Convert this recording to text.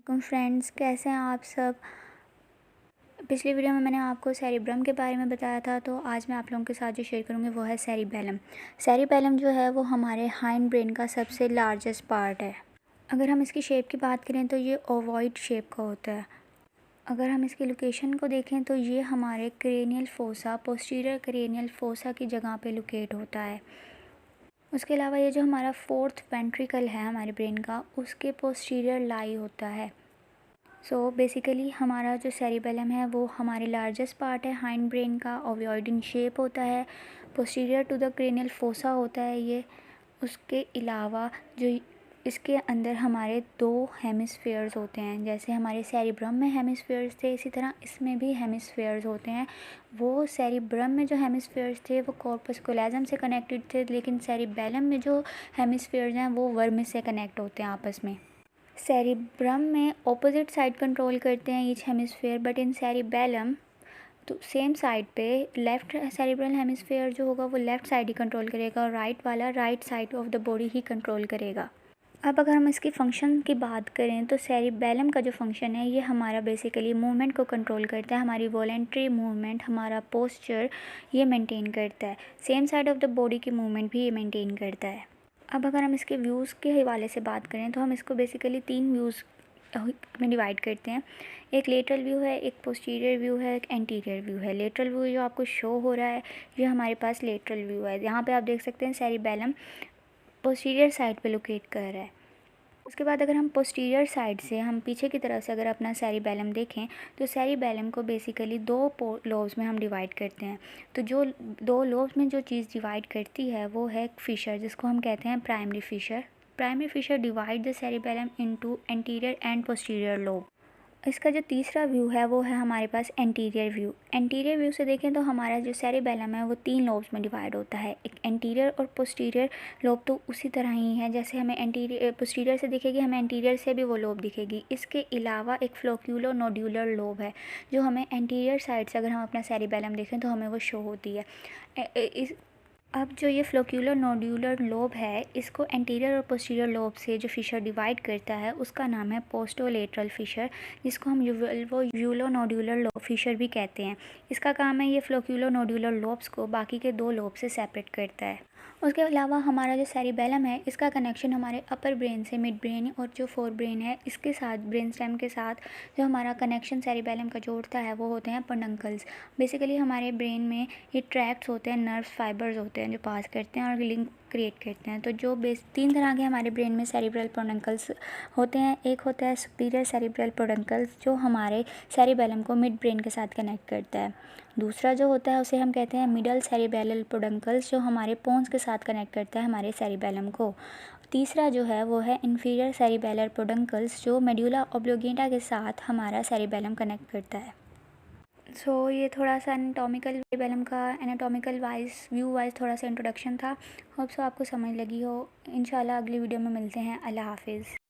Friends, कैसे हैं आप सब। पिछली वीडियो में मैंने आपको सेरिब्रम के बारे में बताया था, तो आज मैं आप लोगों के साथ जो शेयर करूँगी वो है सेरिबेलम। सेरिबेलम जो है वो हमारे हाइंड ब्रेन का सबसे लार्जेस्ट पार्ट है। अगर हम इसकी शेप की बात करें तो ये ओवॉइड शेप का होता है। अगर हम इसकी लोकेशन को देखें तो ये हमारे cranial fossa, posterior cranial fossa की जगह पे लोकेट होता है। उसके अलावा ये जो हमारा फोर्थ वेंट्रिकल है हमारे ब्रेन का, उसके पोस्टीरियर लाई होता है। बेसिकली हमारा जो सेरिबेलम है वो हमारे लार्जेस्ट पार्ट है हाइंड ब्रेन का, ओवॉइड इन शेप होता है, posterior to the cranial fossa होता है ये। उसके अलावा जो इसके अंदर हमारे 2 हेमिस्फेयर्स होते हैं, जैसे हमारे सेरिब्रम में हेमिस्फेयर्स थे इसी तरह इसमें भी हेमिस्फेयर्स होते हैं। वो सेरिब्रम में जो हेमिस्फेयर्स थे वो कॉर्पस कोलोजम से कनेक्टेड थे, लेकिन सेरिबेलम में जो हेमिस्फेयर्स हैं वो वर्मिस से कनेक्ट होते हैं आपस में। सेरिब्रम में ऑपोजिट साइड कंट्रोल करते हैं each hemisphere, but in cerebellum तो सेम साइड पे लेफ़्ट सेरिब्रल हेमिस्फेयर जो होगा वो लेफ़्ट साइड ही कंट्रोल करेगा और राइट वाला right side of the body he control करेगा। अब अगर हम इसकी फ़ंक्शन की बात करें तो सेरिबेलम का जो फंक्शन है ये हमारा बेसिकली मूवमेंट को कंट्रोल करता है, हमारी वॉलेंट्री मूवमेंट, हमारा पोस्चर ये मेंटेन करता है। Same side of the body की मूवमेंट भी ये मेंटेन करता है। अब अगर हम इसके व्यूज़ के हवाले से बात करें तो हम इसको बेसिकली 3 व्यूज़ में डिवाइड करते हैं। एक लेटरल व्यू है, एक पोस्टीरियर व्यू है, एक एंटीरियर व्यू है। लेटरल व्यू जो आपको शो हो रहा है ये हमारे पास लेटरल व्यू है। यहाँ पे आप देख सकते हैं सेरिबेलम पोस्टीरियर साइड पे लोकेट कर रहा है। उसके बाद अगर हम पोस्टीरियर साइड से हम पीछे की तरफ से अगर अपना सेरिबेलम देखें तो सेरिबेलम को बेसिकली 2 लोब्स में हम डिवाइड करते हैं। तो जो 2 लोब्स में जो चीज़ डिवाइड करती है वो है फिशर, जिसको हम कहते हैं primary fissure. Primary fissure divide the cerebellum into anterior and posterior lobe. इसका जो तीसरा व्यू है वो है हमारे पास एंटीरियर व्यू। एंटीरियर व्यू से देखें तो हमारा जो सेरिबेलम है वो 3 लोब्स में डिवाइड होता है, एक एंटीरियर और पोस्टीरियर लोब तो उसी तरह ही है जैसे हमें एंटीरियर पोस्टीरियर से दिखेगी हमें एंटीरियर से भी वो लोब दिखेगी। इसके अलावा एक फ्लोक्यूलो नोड्यूलर लोब है जो हमें एंटीरियर साइड से अगर हम अपना सेरिबेलम देखें तो हमें वो शो होती है। अब जो ये फ्लोक्यूलर नोड्यूलर लोब है इसको एंटीरियर और पोस्टीरियर लोब से जो फिशर डिवाइड करता है उसका नाम है पोस्टोलेटरल फिशर, जिसको हम यूलो नोड्यूलर लोब फिशर भी कहते हैं। इसका काम है ये फ्लोक्यूलर नोड्यूलर लोब्स को बाकी के 2 लोब से सेपरेट करता है। उसके अलावा हमारा जो सेरिबेलम है इसका कनेक्शन हमारे अपर ब्रेन से मिड ब्रेन और जो फोर ब्रेन है इसके साथ ब्रेन स्टेम के साथ जो हमारा कनेक्शन सेरिबेलम का जोड़ता है वो होते हैं पेडंकल्स। बेसिकली हमारे ब्रेन में ये ट्रैक्ट्स होते हैं, नर्व्स फाइबर्स होते हैं जो पास करते हैं और लिंक क्रिएट करते हैं। तो जो 3 तरह के हमारे ब्रेन में सेरिब्रल पेडंकल्स होते हैं। एक होता है सुपीरियर सेरिब्रल पेडंकल्स जो हमारे सेरिबेलम को मिड ब्रेन के साथ कनेक्ट करता है। दूसरा जो होता है उसे हम कहते हैं मिडल सेरिबेलल पेडंकल्स जो हमारे पोन्स के साथ कनेक्ट करता है हमारे सेरिबेलम को। तीसरा जो है वो है इन्फीरियर सेरिबेलर पेडंकल्स जो मेडुला ऑब्लिंगेटा के साथ हमारा सेरिबेलम कनेक्ट करता है। ये थोड़ा सा एनाटॉमिकल सेरिबेलम का एनाटॉमिकल वाइज व्यू वाइज थोड़ा सा इंट्रोडक्शन था। होप सो आपको समझ लगी हो। इंशाल्लाह अगली वीडियो में मिलते हैं। अल्लाह हाफिज़।